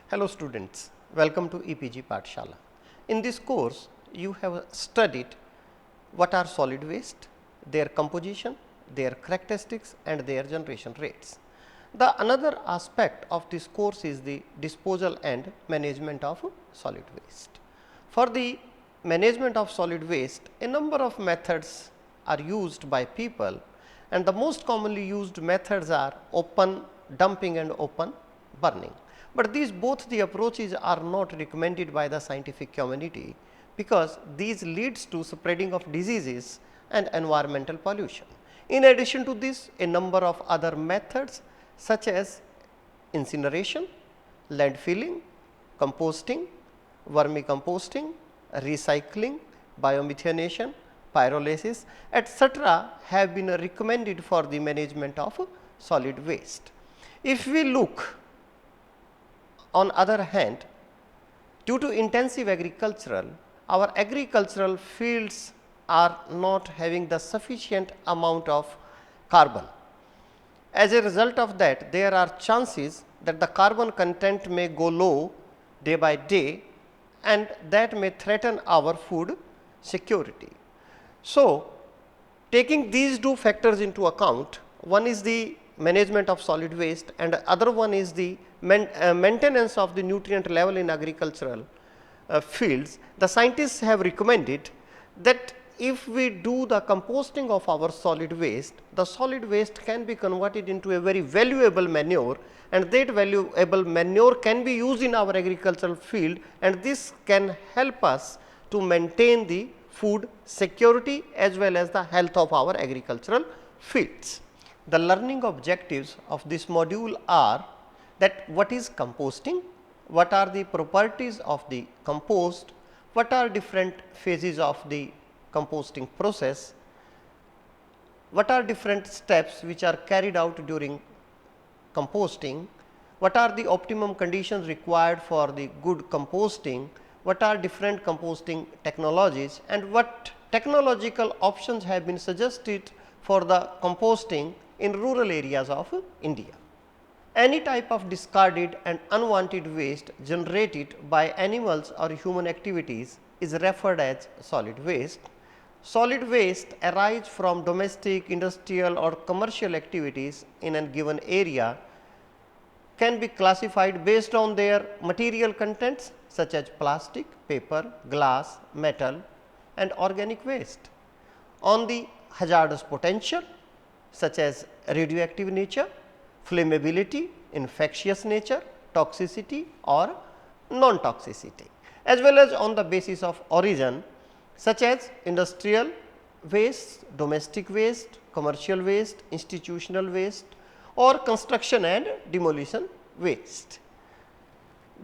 Hello students, welcome to EPG Pathshala. In this course, you have studied what are solid waste, their composition, their characteristics and their generation rates. The another aspect of this course is the disposal and management of solid waste. For the management of solid waste, a number of methods are used by people, and the most commonly used methods are open dumping and open burning. But these both the approaches are not recommended by the scientific community, because these leads to spreading of diseases and environmental pollution. In addition to this, a number of other methods such as incineration, landfilling, composting, vermicomposting, recycling, biomethanation, pyrolysis, etc. have been recommended for the management of solid waste. If we look on other hand, due to intensive our agricultural fields are not having the sufficient amount of carbon. As a result of that, there are chances that the carbon content may go low day by day, and that may threaten our food security. So, taking these two factors into account, one is the management of solid waste and other one is the maintenance of the nutrient level in agricultural fields. The scientists have recommended that if we do the composting of our solid waste, the solid waste can be converted into a very valuable manure, and that valuable manure can be used in our agricultural field, and this can help us to maintain the food security as well as the health of our agricultural fields. The learning objectives of this module are that what is composting, what are the properties of the compost, what are different phases of the composting process, what are different steps which are carried out during composting, what are the optimum conditions required for the good composting, what are different composting technologies, and what technological options have been suggested for the composting in rural areas of India. Any type of discarded and unwanted waste generated by animals or human activities is referred as solid waste. Solid waste arise from domestic, industrial or commercial activities in a given area, can be classified based on their material contents such as plastic, paper, glass, metal and organic waste, on the hazardous potential such as radioactive nature, flammability, infectious nature, toxicity or non-toxicity, as well as on the basis of origin such as industrial waste, domestic waste, commercial waste, institutional waste or construction and demolition waste.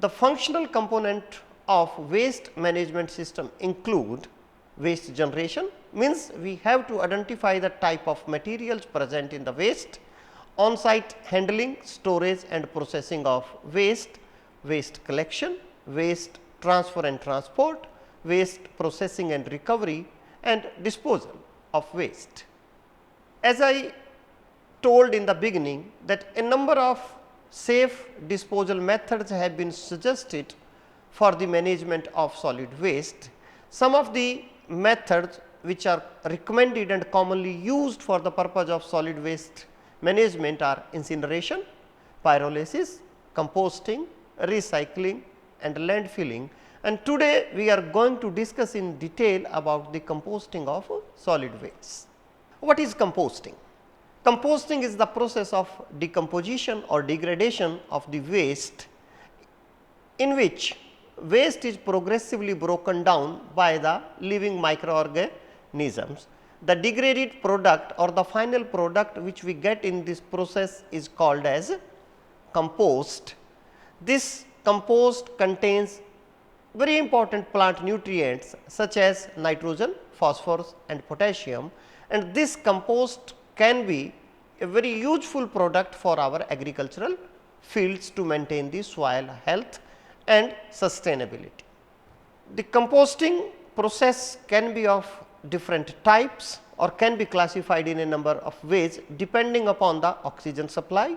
The functional component of waste management system include waste generation, means we have to identify the type of materials present in the waste, on-site handling, storage and processing of waste, waste collection, waste transfer and transport, waste processing and recovery and disposal of waste. As I told in the beginning that a number of safe disposal methods have been suggested for the management of solid waste. Some of the methods which are recommended and commonly used for the purpose of solid waste management are incineration, pyrolysis, composting, recycling and landfilling, and today we are going to discuss in detail about the composting of solid waste. What is composting? Composting is the process of decomposition or degradation of the waste, in which waste is progressively broken down by the living microorganisms. The degraded product or the final product which we get in this process is called as compost. This compost contains very important plant nutrients such as nitrogen, phosphorus and potassium, and this compost can be a very useful product for our agricultural fields to maintain the soil health and sustainability. The composting process can be of different types or can be classified in a number of ways depending upon the oxygen supply,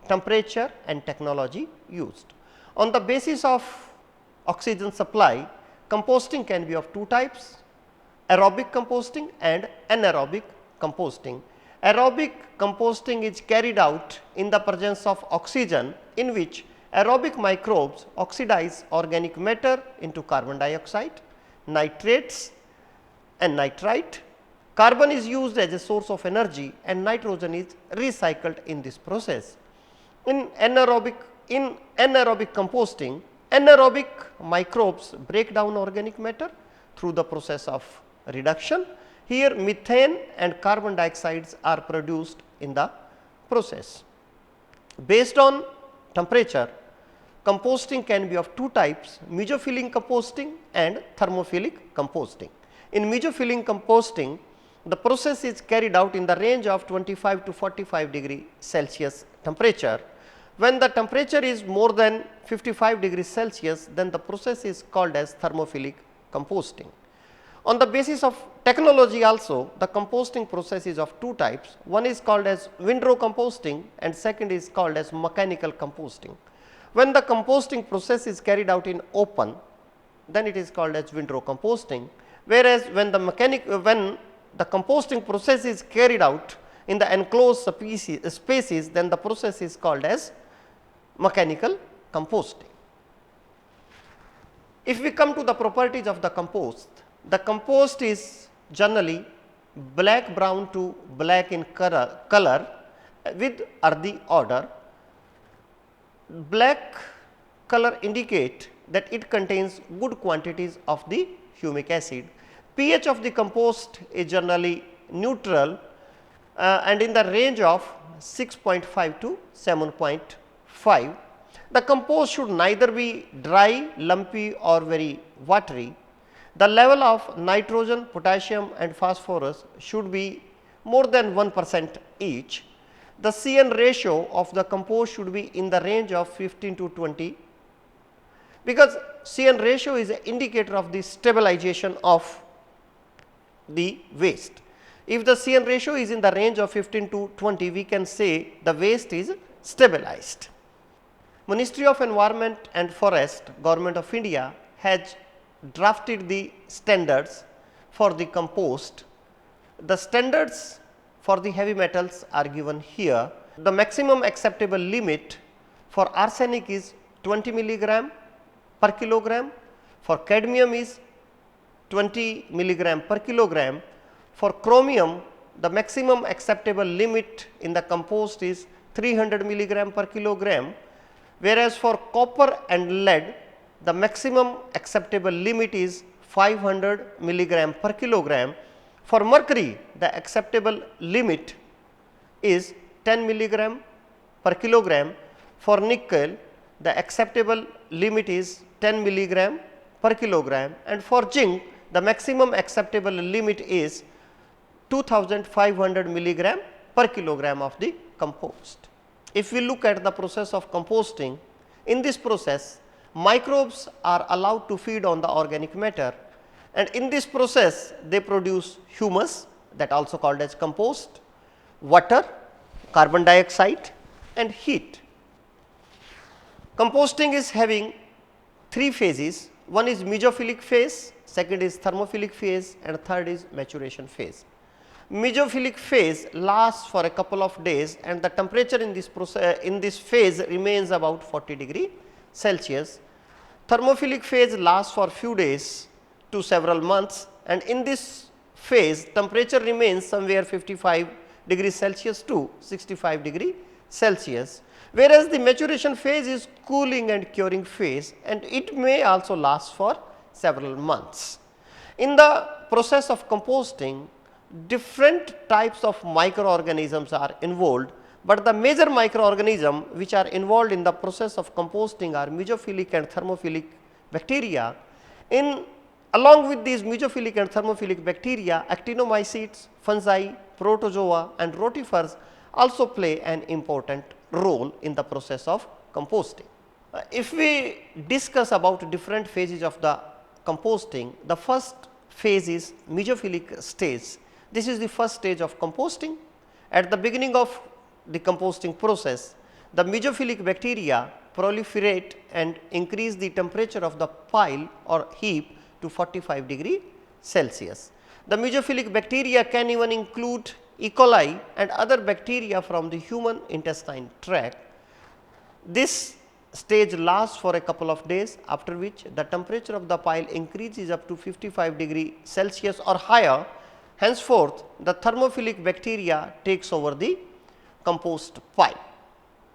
temperature and technology used. On the basis of oxygen supply, composting can be of two types: aerobic composting and anaerobic composting. Aerobic composting is carried out in the presence of oxygen, in which aerobic microbes oxidize organic matter into carbon dioxide, nitrates and nitrite. Carbon is used as a source of energy and nitrogen is recycled in this process. In anaerobic composting, anaerobic microbes break down organic matter through the process of reduction. Here methane and carbon dioxides are produced in the process. Based on temperature, composting can be of two types: mesophilic composting and thermophilic composting. In mesophilic composting, the process is carried out in the range of 25 to 45 degree Celsius temperature. When the temperature is more than 55 degrees Celsius, then the process is called as thermophilic composting. On the basis of technology also, the composting process is of two types. One is called as windrow composting and second is called as mechanical composting. When the composting process is carried out in open, then it is called as windrow composting, whereas when the composting process is carried out in the enclosed spaces, then the process is called as mechanical composting. If we come to the properties of the compost is generally black brown to black in color with earthy odor. Black color indicate that it contains good quantities of the humic acid. pH of the compost is generally neutral and in the range of 6.5 to 7.5. The compost should neither be dry, lumpy or very watery. The level of nitrogen, potassium and phosphorus should be more than 1% each. The CN ratio of the compost should be in the range of 15 to 20, because CN ratio is an indicator of the stabilization of the waste. If the CN ratio is in the range of 15 to 20, we can say the waste is stabilized. Ministry of Environment and Forest, Government of India has drafted the standards for the compost. The standards for the heavy metals are given here. The maximum acceptable limit for arsenic is 20 milligram per kilogram, for cadmium is 20 milligram per kilogram, for chromium the maximum acceptable limit in the compost is 300 milligram per kilogram, whereas for copper and lead the maximum acceptable limit is 500 milligram per kilogram. For mercury, the acceptable limit is 10 milligram per kilogram. For nickel, the acceptable limit is 10 milligram per kilogram, and for zinc, the maximum acceptable limit is 2500 milligram per kilogram of the compost. If we look at the process of composting, in this process microbes are allowed to feed on the organic matter, and in this process they produce humus, that also called as compost, water, carbon dioxide and heat. Composting is having three phases. One is mesophilic phase, second is thermophilic phase and third is maturation phase. Mesophilic phase lasts for a couple of days and the temperature in this phase remains about 40 degree Celsius. Thermophilic phase lasts for few days to several months, and in this phase temperature remains somewhere 55 degree Celsius to 65 degree Celsius, whereas the maturation phase is cooling and curing phase and it may also last for several months. In the process of composting, different types of microorganisms are involved, but the major microorganisms which are involved in the process of composting are mesophilic and thermophilic bacteria. Along with these mesophilic and thermophilic bacteria, actinomycetes, fungi, protozoa and rotifers also play an important role in the process of composting. If we discuss about different phases of the composting, the first phase is mesophilic stage. This is the first stage of composting. At the beginning of the composting process, the mesophilic bacteria proliferate and increase the temperature of the pile or heap to 45 degree Celsius. The mesophilic bacteria can even include E. coli and other bacteria from the human intestine tract. This stage lasts for a couple of days, after which the temperature of the pile increases up to 55 degree Celsius or higher. Henceforth, the thermophilic bacteria takes over the compost pile.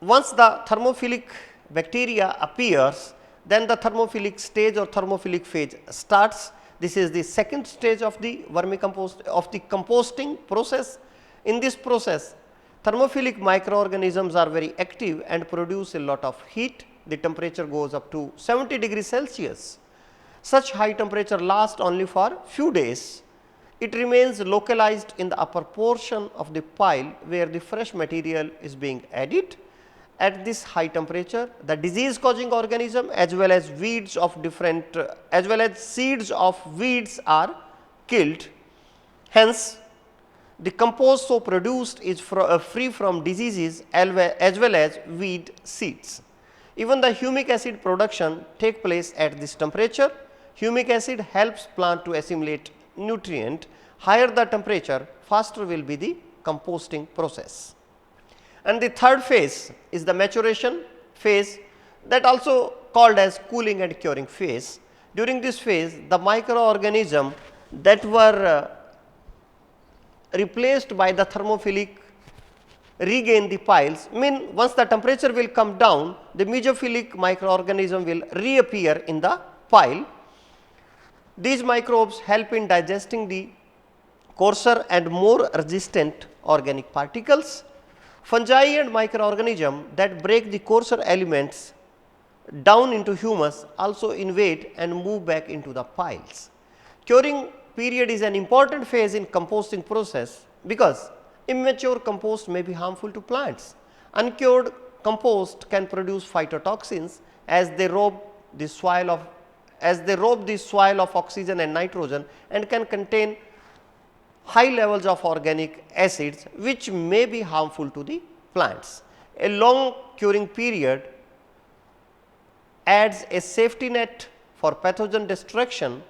Once the thermophilic bacteria appears, then the thermophilic stage or thermophilic phase starts. This is the second stage of the composting process. In this process, thermophilic microorganisms are very active and produce a lot of heat. The temperature goes up to 70 degrees Celsius. Such high temperature lasts only for few days. It remains localized in the upper portion of the pile where the fresh material is being added. At this high temperature, the disease causing organism as well as weeds of seeds of weeds are killed. Hence, the compost so produced is free from diseases as well as weed seeds. Even the humic acid production take place at this temperature. Humic acid helps plant to assimilate nutrient. Higher the temperature, faster will be the composting process. And the third phase is the maturation phase, that also called as cooling and curing phase. During this phase, the microorganisms that were replaced by the thermophilic regain the piles. Once the temperature will come down, the mesophilic microorganism will reappear in the pile. These microbes help in digesting the coarser and more resistant organic particles. Fungi and microorganisms that break the coarser elements down into humus also invade and move back into the piles. Curing period is an important phase in composting process because immature compost may be harmful to plants. Uncured compost can produce phytotoxins as they rob the soil of oxygen and nitrogen, and can contain high levels of organic acids which may be harmful to the plants. A long curing period adds a safety net for pathogen destruction.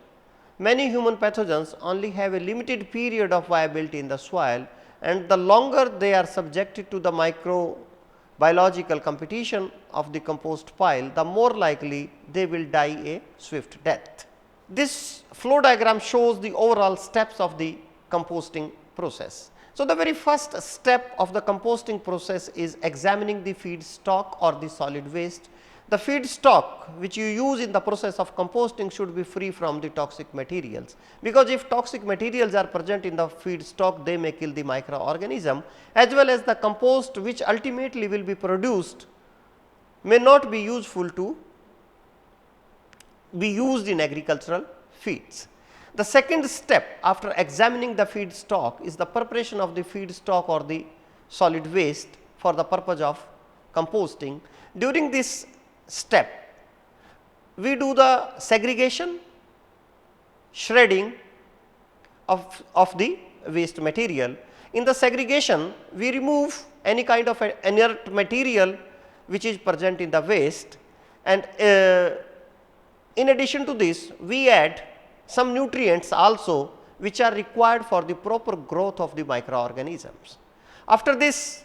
Many human pathogens only have a limited period of viability in the soil, and the longer they are subjected to the microbiological competition of the compost pile, the more likely they will die a swift death. This flow diagram shows the overall steps of the composting process. So, the very first step of the composting process is examining the feed stock or the solid waste. The feed stock which you use in the process of composting should be free from the toxic materials, because if toxic materials are present in the feed stock, they may kill the microorganism, as well as the compost which ultimately will be produced may not be useful to be used in agricultural feeds. The second step after examining the feed stock is the preparation of the feed stock or the solid waste for the purpose of composting. During this step, we do the segregation, shredding of the waste material. In the segregation, we remove any kind of inert material which is present in the waste, and in addition to this, we add some nutrients also which are required for the proper growth of the microorganisms. After this,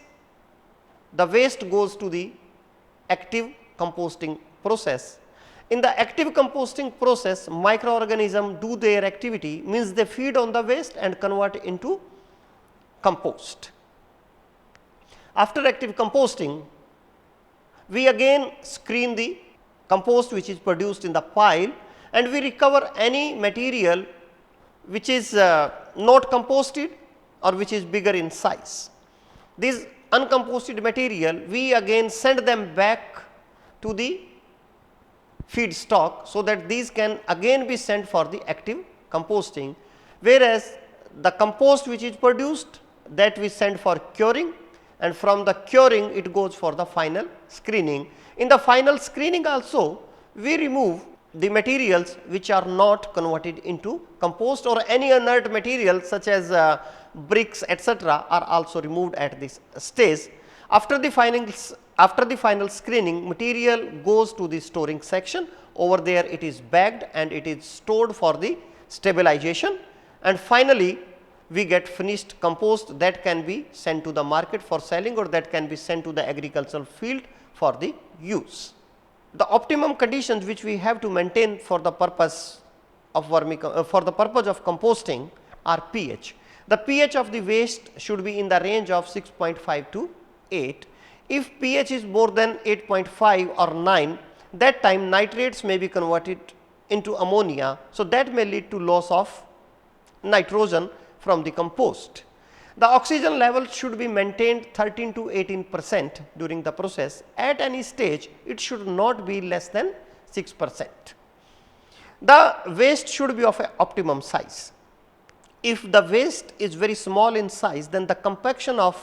the waste goes to the active composting process. In the active composting process, microorganisms do their activity, means they feed on the waste and convert it into compost. After active composting, we again screen the compost which is produced in the pile, and we recover any material which is not composted or which is bigger in size. These uncomposted material, we again send them back to the feed stock, so that these can again be sent for the active composting, whereas the compost which is produced, that we send for curing, and from the curing it goes for the final screening. In the final screening also, we remove the materials which are not converted into compost, or any inert material such as bricks etc. are also removed at this stage. After the final After the final screening, material goes to the storing section. Over there it is bagged and it is stored for the stabilization, and finally we get finished compost that can be sent to the market for selling, or that can be sent to the agricultural field for the use. The optimum conditions which we have to maintain for the purpose of composting are pH. The pH of the waste should be in the range of 6.5 to 8. If pH is more than 8.5 or 9, that time nitrates may be converted into ammonia. So, that may lead to loss of nitrogen from the compost. The oxygen level should be maintained 13 to 18% during the process. At any stage, it should not be less than 6%. The waste should be of an optimum size. If the waste is very small in size, then the compaction of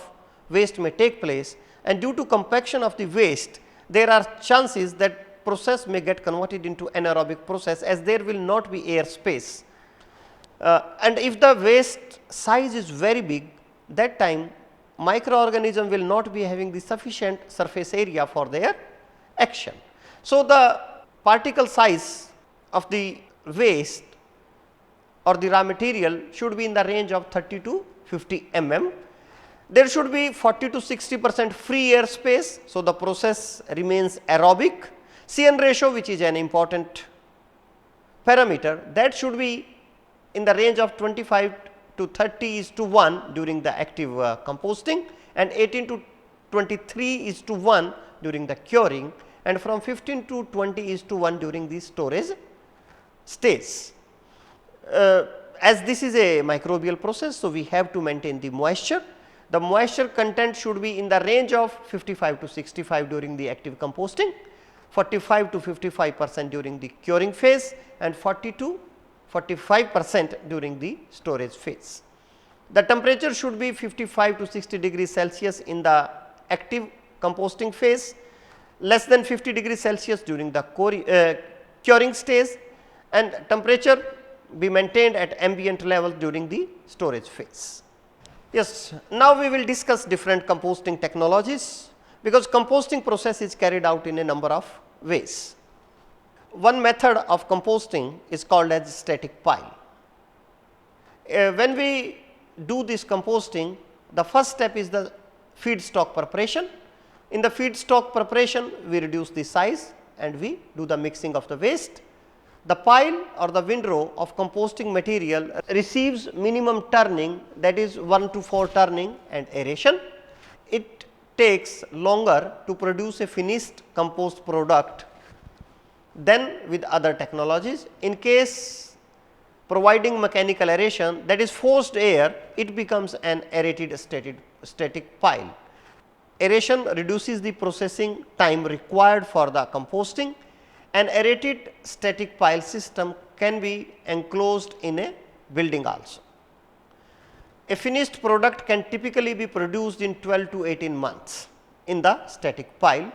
waste may take place, and due to compaction of the waste, there are chances that process may get converted into anaerobic process, as there will not be air space. And if the waste size is very big, that time microorganism will not be having the sufficient surface area for their action. So, the particle size of the waste or the raw material should be in the range of 30 to 50 mm. There should be 40 to 60% free air space. So, the process remains aerobic. CN ratio, which is an important parameter, that should be in the range of 25 to 30:1 during the active composting, and 18 to 23:1 during the curing, and from 15 to 20:1 during the storage stage. As this is a microbial process, so we have to maintain the moisture. The moisture content should be in the range of 55 to 65 during the active composting, 45 to 55% during the curing phase, and 40 to 45% during the storage phase. The temperature should be 55 to 60 degrees Celsius in the active composting phase, less than 50 degrees Celsius during the curing stage, and temperature be maintained at ambient level during the storage phase. Yes, now we will discuss different composting technologies, because composting process is carried out in a number of ways. One method of composting is called as static pile. When we do this composting, the first step is the feedstock preparation. In the feedstock preparation, we reduce the size and we do the mixing of the waste. The pile or the windrow of composting material receives minimum turning, that is 1 to 4 turning and aeration. It takes longer to produce a finished compost product than with other technologies. In case providing mechanical aeration, that is forced air, it becomes an aerated static pile. Aeration reduces the processing time required for the composting. An aerated static pile system can be enclosed in a building also. A finished product can typically be produced in 12 to 18 months in the static pile.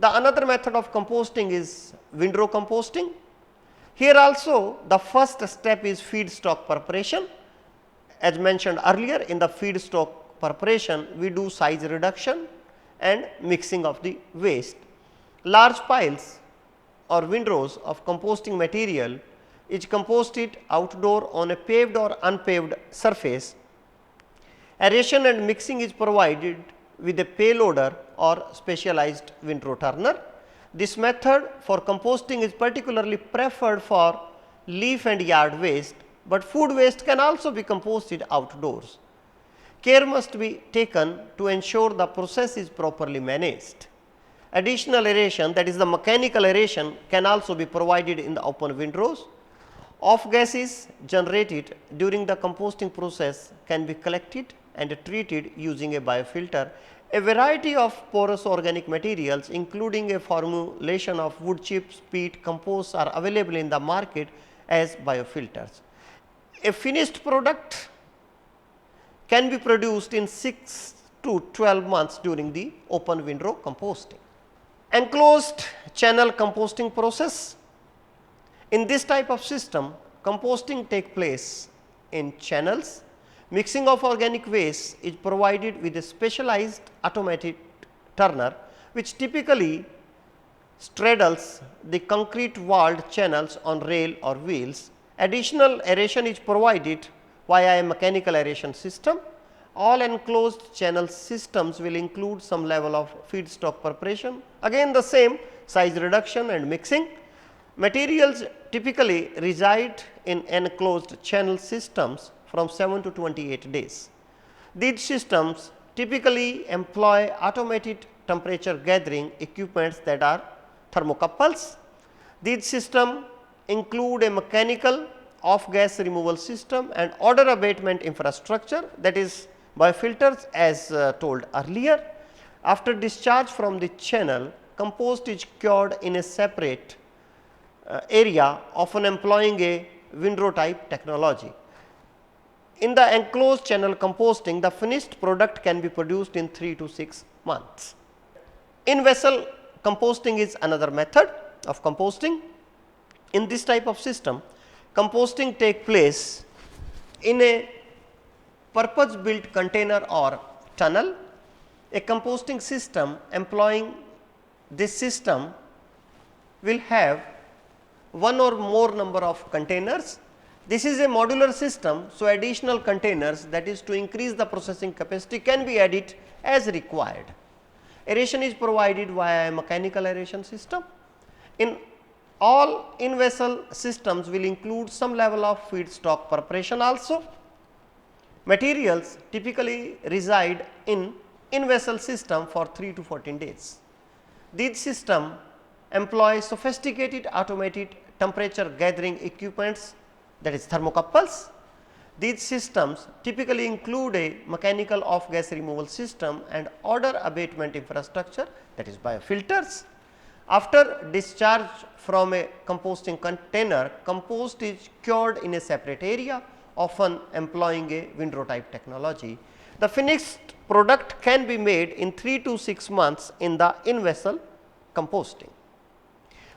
The another method of composting is windrow composting. Here also the first step is feedstock preparation. As mentioned earlier, in the feedstock preparation we do size reduction and mixing of the waste. Large piles or windrows of composting material is composted outdoor on a paved or unpaved surface. Aeration and mixing is provided with a payloader or specialized windrow turner. This method for composting is particularly preferred for leaf and yard waste, but food waste can also be composted outdoors. Care must be taken to ensure the process is properly managed. Additional aeration, that is the mechanical aeration, can also be provided in the open windrows. Off gases generated during the composting process can be collected and treated using a biofilter. A variety of porous organic materials, including a formulation of wood chips, peat, compost, are available in the market as biofilters. A finished product can be produced in 6 to 12 months during the open windrow composting. Enclosed channel composting process. In this type of system, composting takes place in channels. Mixing of organic waste is provided with a specialized automated turner. which typically straddles the concrete walled channels on rail or wheels. Additional aeration is provided via a mechanical aeration system. All enclosed channel systems will include some level of feedstock preparation. Again the same size reduction and mixing. Materials typically reside in enclosed channel systems from 7 to 28 days. These systems typically employ automated temperature gathering equipments that are thermocouples. These systems include a mechanical off gas removal system and odor abatement infrastructure, that is by filters as told earlier. After discharge from the channel, compost is cured in a separate area, often employing a windrow type technology. In the enclosed channel composting, the finished product can be produced in 3 to 6 months. In vessel composting is another method of composting. In this type of system, composting takes place in a purpose built container or tunnel. A composting system employing this system will have one or more number of containers. This is a modular system, so additional containers, that is to increase the processing capacity, can be added as required. Aeration is provided via a mechanical aeration system. In all in-vessel systems will include some level of feedstock preparation also. Materials typically reside in in-vessel system for 3 to 14 days. These systems employ sophisticated automated temperature gathering equipments, that is thermocouples. These systems typically include a mechanical off gas removal system and odor abatement infrastructure, that is biofilters. After discharge from a composting container, compost is cured in a separate area, often employing a windrow type technology. The finished product can be made in 3 to 6 months in the in-vessel composting.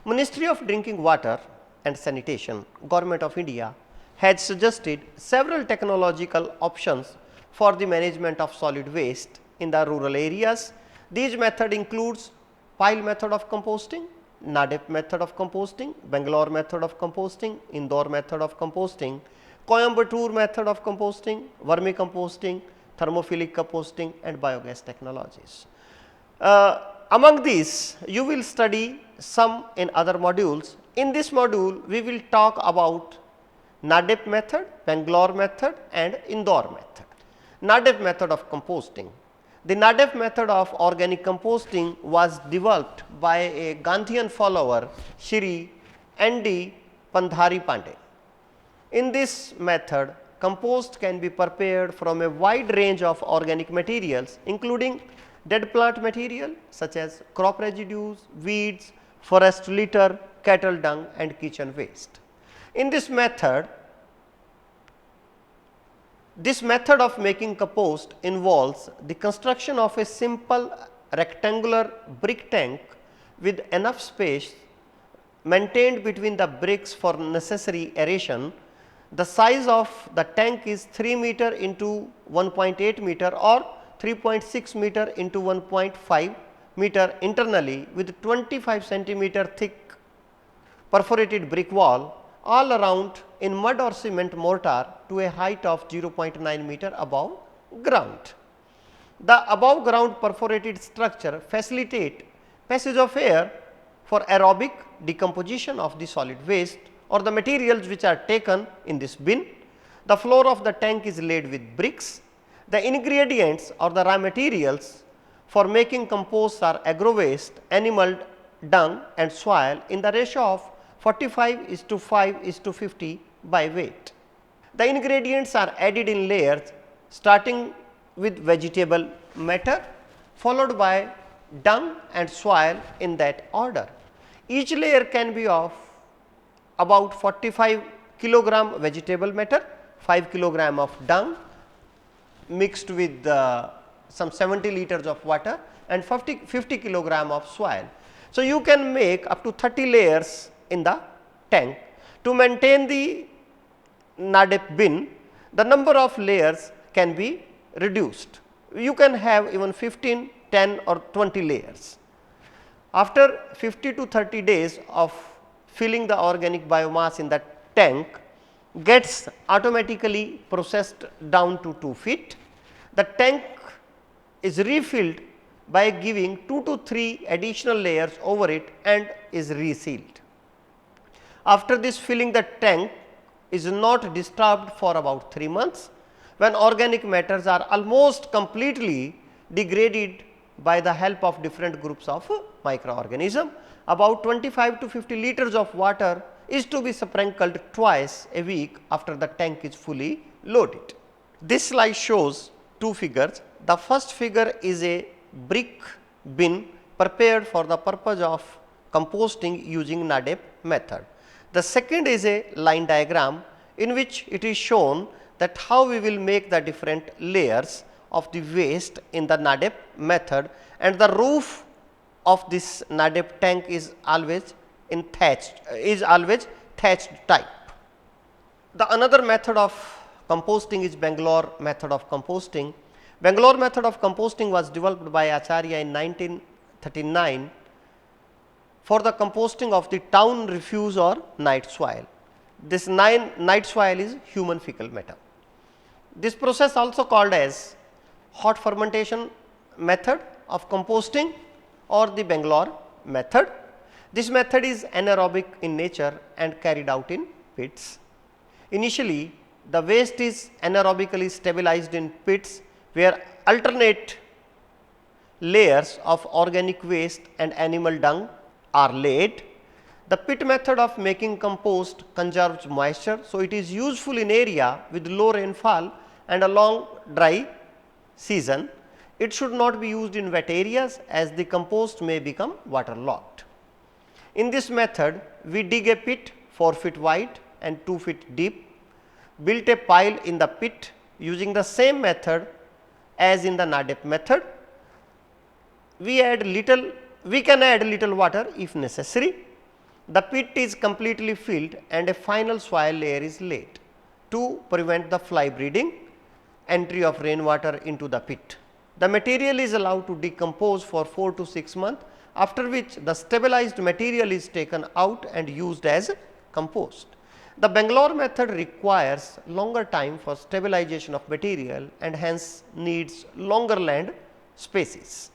Ministry of Drinking Water and Sanitation, Government of India has suggested several technological options for the management of solid waste in the rural areas. These method includes pile method of composting, Nadep method of composting, Bangalore method of composting, Indore method of composting, Coimbatore method of composting, vermicomposting, thermophilic composting and biogas technologies. Among these, you will study some in other modules. In this module, we will talk about Nadep method, Bangalore method and Indore method. Nadep method of composting. The Nadep method of organic composting was developed by a Gandhian follower, Shri N.D. Pandhari Pandey. In this method, compost can be prepared from a wide range of organic materials, including dead plant material such as crop residues, weeds, forest litter, cattle dung and kitchen waste. In this method of making compost involves the construction of a simple rectangular brick tank with enough space maintained between the bricks for necessary aeration. The size of the tank is 3 meter into 1.8 meter or 3.6 meter into 1.5 meter internally, with 25 centimeter thick perforated brick wall all around in mud or cement mortar to a height of 0.9 meter above ground. The above ground perforated structure facilitate passage of air for aerobic decomposition of the solid waste or the materials which are taken in this bin. The floor of the tank is laid with bricks. The ingredients or the raw materials for making compost are agro waste, animal dung and soil in the ratio of 45:5:50 by weight. The ingredients are added in layers starting with vegetable matter followed by dung and soil in that order. Each layer can be of about 45 kilogram vegetable matter, 5 kilogram of dung mixed with some 70 liters of water and 50 kilogram of soil. So, you can make up to 30 layers in the tank. To maintain the Nadep bin, the number of layers can be reduced. You can have even 15, 10 or 20 layers. After 50 to 30 days of filling the organic biomass in the tank gets automatically processed down to 2 feet. The tank is refilled by giving 2 to 3 additional layers over it and is resealed. After this filling, the tank is not disturbed for about 3 months. When organic matters are almost completely degraded by the help of different groups of microorganism, about 25 to 50 liters of water is to be sprinkled twice a week after the tank is fully loaded. This slide shows two figures. The first figure is a brick bin prepared for the purpose of composting using NADEP method. The second is a line diagram in which it is shown that how we will make the different layers of the waste in the NADEP method, and the roof of this NADEP tank is always thatched type. The another method of composting is Bangalore method of composting. Bangalore method of composting was developed by Acharya in 1939 for the composting of the town refuse or night soil. This night soil is human fecal matter. This process also called as hot fermentation method of composting or the Bangalore method. This method is anaerobic in nature and carried out in pits. Initially, the waste is anaerobically stabilized in pits where alternate layers of organic waste and animal dung are laid. The pit method of making compost conserves moisture, so it is useful in area with low rainfall and a long dry season. It should not be used in wet areas as the compost may become waterlogged. In this method, we dig a pit 4 feet wide and 2 feet deep, built a pile in the pit using the same method as in the NADEP method. We can add little water if necessary. The pit is completely filled and a final soil layer is laid to prevent the fly breeding entry of rainwater into the pit. The material is allowed to decompose for 4 to 6 months, after which the stabilized material is taken out and used as compost. The Bangalore method requires longer time for stabilization of material and hence needs longer land spaces.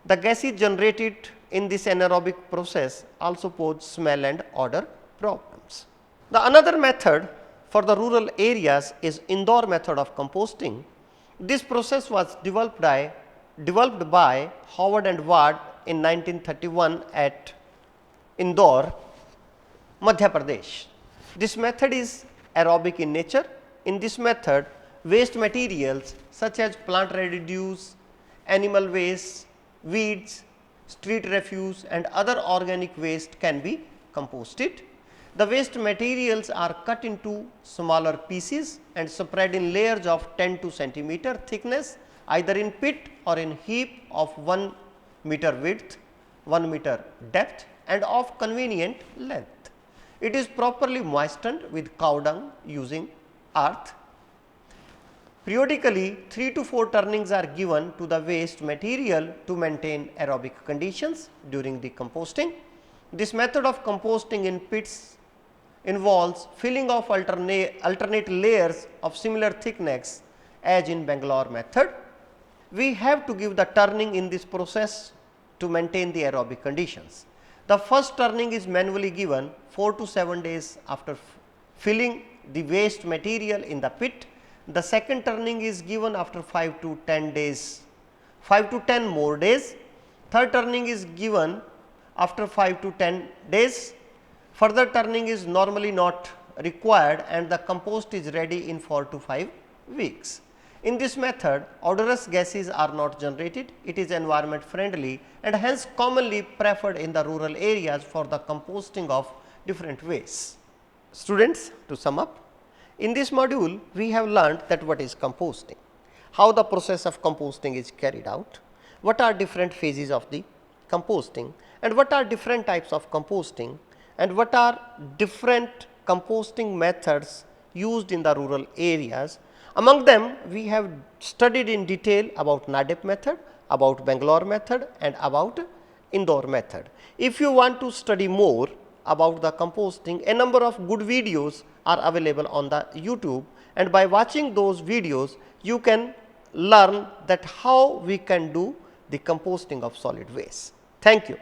The gases generated in this anaerobic process also pose smell and odor problems. The another method for the rural areas is Indore method of composting. This process was developed by Howard and Ward in 1931 at Indore, Madhya Pradesh. This method is aerobic in nature. In this method, waste materials such as plant residues, animal waste, weeds, street refuse and other organic waste can be composted. The waste materials are cut into smaller pieces and spread in layers of 10 to centimeter thickness, either in pit or in heap of 1 meter width, 1 meter depth and of convenient length. It is properly moistened with cow dung using earth. Periodically 3 to 4 turnings are given to the waste material to maintain aerobic conditions during the composting. This method of composting in pits involves filling of alternate layers of similar thickness as in Bangalore method. We have to give the turning in this process to maintain the aerobic conditions. The first turning is manually given 4 to 7 days after filling the waste material in the pit. The second turning is given after 5 to 10 days, 5 to 10 more days. Third turning is given after 5 to 10 days. Further turning is normally not required and the compost is ready in 4 to 5 weeks. In this method, odorous gases are not generated. It is environment friendly and hence commonly preferred in the rural areas for the composting of different wastes. Students, to sum up, in this module we have learned that what is composting, how the process of composting is carried out, what are different phases of the composting and what are different types of composting and what are different composting methods used in the rural areas. Among them, we have studied in detail about NADEP method, about Bangalore method and about indoor method. If you want to study more about the composting, a number of good videos are available on the YouTube, and by watching those videos you can learn that how we can do the composting of solid waste. Thank you.